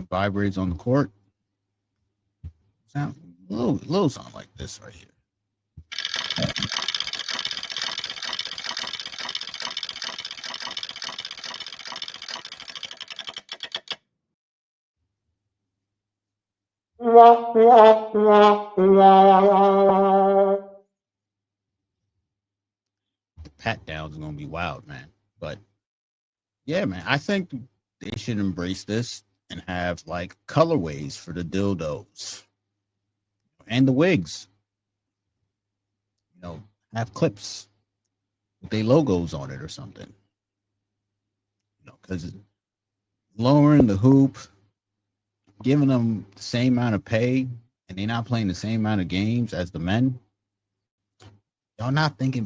vibrates on the court. Sound little something like this right here. The pat downs are gonna be wild, man. But yeah, man, I think they should embrace this and have like colorways for the dildos and the wigs. You know, have clips with their logos on it or something. You know, because lowering the hoop, giving them the same amount of pay, and they're not playing the same amount of games as the men. Y'all not thinking